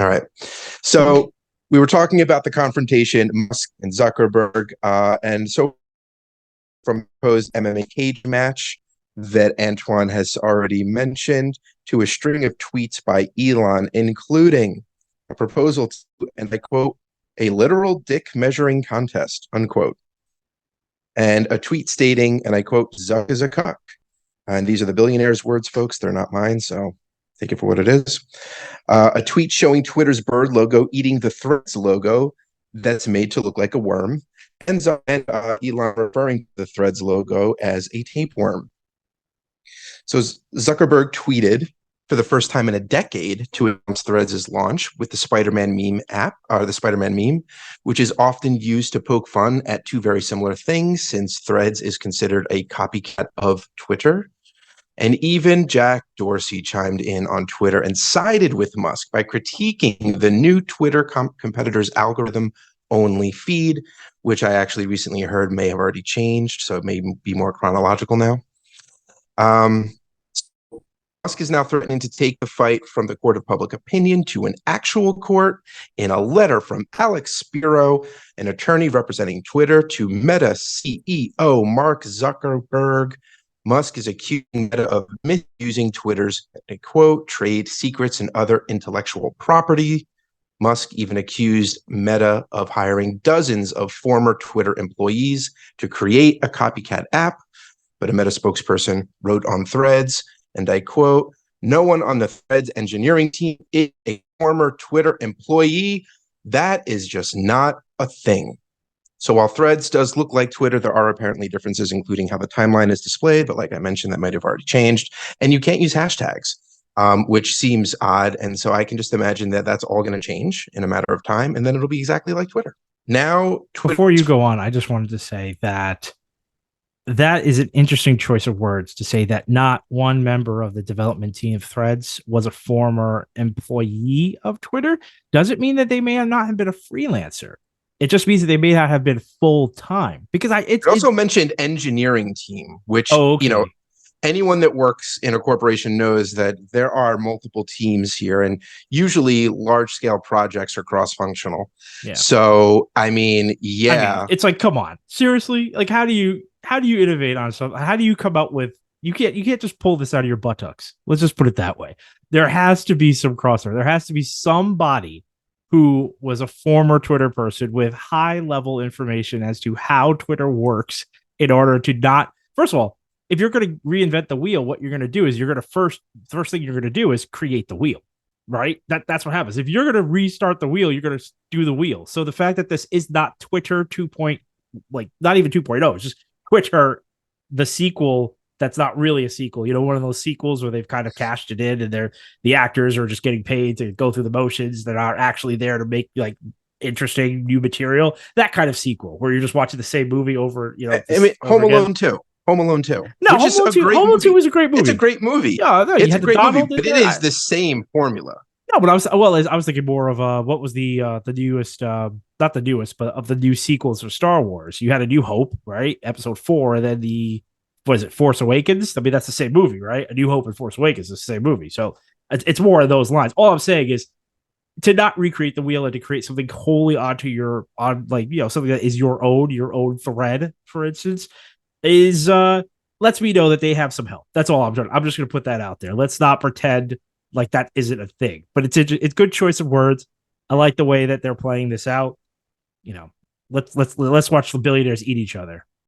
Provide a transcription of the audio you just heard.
All right. So we were talking about the confrontation, Musk and Zuckerberg, and so from proposed MMA cage match that Antoine has already mentioned to a string of tweets by Elon, including a proposal to, and I quote, a literal dick measuring contest, unquote, and a tweet stating, and I quote, Zuck is a cock. And these are the billionaire's words, folks. They're not mine, so take it for what it is. A tweet showing Twitter's bird logo eating the Threads logo that's made to look like a worm, and Elon referring to the Threads logo as a tapeworm. So Zuckerberg tweeted for the first time in a decade to announce Threads' launch with the Spider-Man meme app, the Spider-Man meme, which is often used to poke fun at two very similar things, since Threads is considered a copycat of Twitter. And even Jack Dorsey chimed in on Twitter and sided with Musk by critiquing the new Twitter competitor's algorithm-only feed, which I actually recently heard may have already changed, so it may be more chronological now. Musk is now threatening to take the fight from the court of public opinion to an actual court. In a letter from Alex Spiro, an attorney representing Twitter, to Meta CEO Mark Zuckerberg, Musk is accusing Meta of misusing Twitter's, quote, trade secrets and other intellectual property. Musk even accused Meta of hiring dozens of former Twitter employees to create a copycat app. But a Meta spokesperson wrote on Threads, and I quote, no one on the Threads engineering team is a former Twitter employee. That is just not a thing. So while Threads does look like Twitter, there are apparently differences, including how the timeline is displayed. But like I mentioned, that might have already changed. And you can't use hashtags, which seems odd. And so I can just imagine that that's all going to change in a matter of time. And then it'll be exactly like Twitter. Now, before you go on, I just wanted to say that is an interesting choice of words to say that not one member of the development team of Threads was a former employee of Twitter. Doesn't mean that they may not have been a freelancer. It just means that they may not have been full time, because it also mentioned engineering team, which, okay. You know, anyone that works in a corporation knows that there are multiple teams here, and usually large scale projects are cross functional. Yeah. So, I mean, it's like, come on, seriously, like how do you innovate on something? How do you come up with, you can't just pull this out of your buttocks. Let's just put it that way. There has to be some crossover. There has to be somebody who was a former Twitter person with high level information as to how Twitter works, in order to not, first of all, if you're going to reinvent the wheel, what you're going to do is first thing you're going to do is create the wheel, right? That's what happens. If you're going to restart the wheel, you're going to do the wheel. So the fact that this is not Twitter 2. Not even 2.0, it's just Twitter, the sequel that's not really a sequel. You know, one of those sequels where they've kind of cashed it in and the actors are just getting paid to go through the motions. They're not actually there to make like interesting new material. That kind of sequel where you're just watching the same movie over, you know. I mean, Home Alone 2. Home Alone 2. No, Home Alone 2 is a great movie. It's a great movie. Yeah, no, it's a great movie, but it is the same formula. No, but I was thinking more of what was the newest, not the newest, but of the new sequels of Star Wars. You had A New Hope, right? Episode 4, and then Force Awakens? I mean, that's the same movie, right? A New Hope and Force Awakens is the same movie. So it's more of those lines. All I'm saying is to not recreate the wheel and to create something wholly something that is your own thread, for instance, is lets me know that they have some help. That's all I'm doing. I'm just going to put that out there. Let's not pretend like that isn't a thing. But it's good choice of words. I like the way that they're playing this out. You know, let's watch the billionaires eat each other.